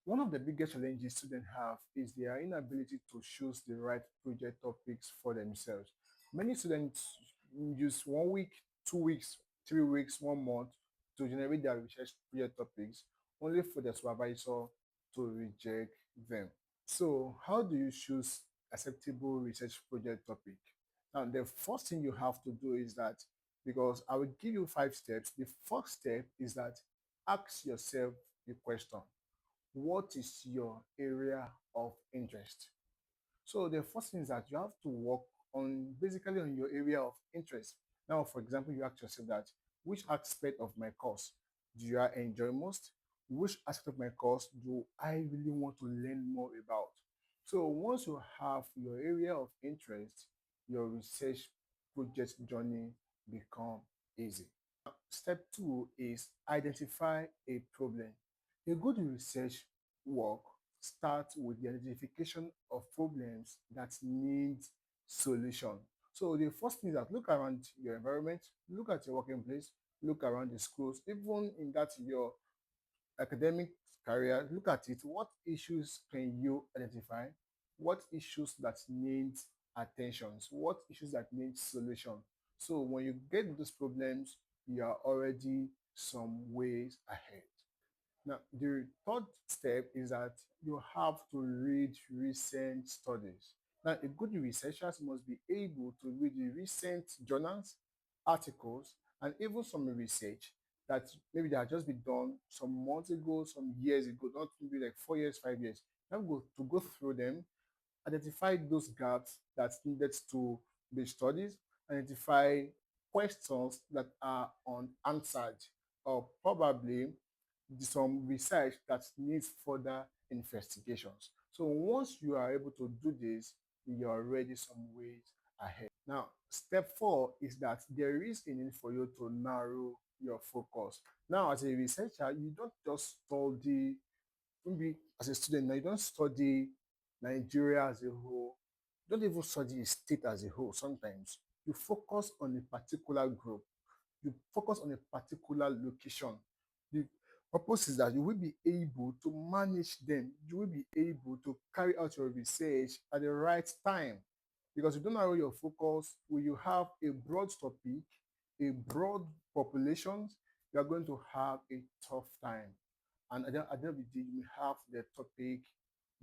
One of the biggest challenges students have is their inability to choose the right project topics for themselves. Many students use 1 week, 2 weeks, 3 weeks, 1 month to generate their research project topics, only for the supervisor to reject them. So, how do you choose acceptable research project topic? Now, the first thing you have to do is that, because I will give you 5 steps. The first step is that ask yourself the question: what is your area of interest? So the first thing is that you have to work on basically on your area of interest. Now, for example, you ask yourself that, which aspect of my course do I enjoy most? Which aspect of my course do I really want to learn more about? So once you have your area of interest, your research project journey become easy. Step two is identify a problem. A good research work starts with the identification of problems that need solution. So the first thing is that look around your environment, look at your working place, look around the schools, even in that your academic career, look at it. What issues can you identify? What issues that need attentions? What issues that need solution? So when you get those problems, you are already some ways ahead. Now, the third step is that you have to read recent studies. Now, a good researcher must be able to read the recent journals, articles, and even some research that maybe that just been done some months ago, some years ago, not maybe like 4 years, 5 years. You have to go through them, identify those gaps that needed to be studied, identify questions that are unanswered, or probably some research that needs further investigations. So once you are able to do this, you're already some ways ahead. Now, step four is that there is a need for you to narrow your focus. Now, as a researcher, you don't just study, maybe as a student, now you don't study Nigeria as a whole, you don't even study a state as a whole. Sometimes you focus on a particular group, you focus on a particular location. The purpose is that you will be able to manage them, you will be able to carry out your research at the right time. Because you don't narrow your focus, when you have a broad topic, a broad population, you are going to have a tough time. And at the end of the day, you will have the topic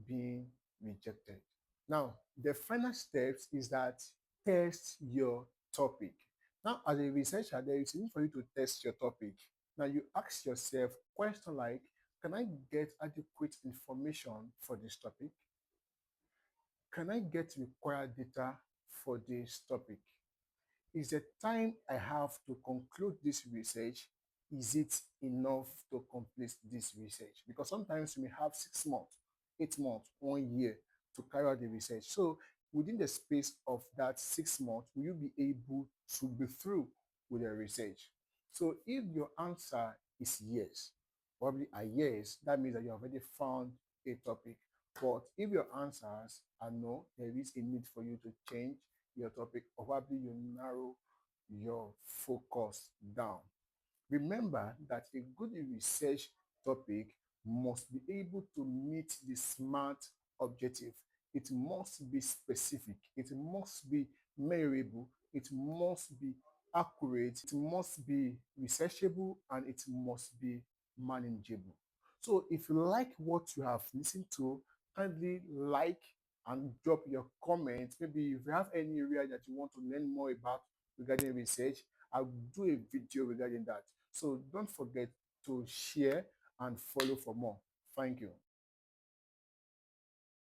being rejected. Now, the final steps is that test your topic. Now, as a researcher, there is a need for you to test your topic. Now, you ask yourself question like, can I get adequate information for this topic? Can I get required data for this topic? Is the time I have to conclude this research, is it enough to complete this research? Because sometimes we may have 6 months, 8 months, 1 year to carry out the research. So within the space of that 6 months, will you be able to be through with the research? So if your answer is yes, probably a yes, that means that you have already found a topic. But if your answers are no, there is a need for you to change your topic, or probably you narrow your focus down. Remember that a good research topic must be able to meet the SMART objective. It must be specific, it must be measurable, it must be accurate, it must be researchable, and it must be manageable. So if you like what you have listened to, kindly like and drop your comments. Maybe if you have any area that you want to learn more about regarding research, I'll do a video regarding that. So don't forget to share and follow for more. Thank you.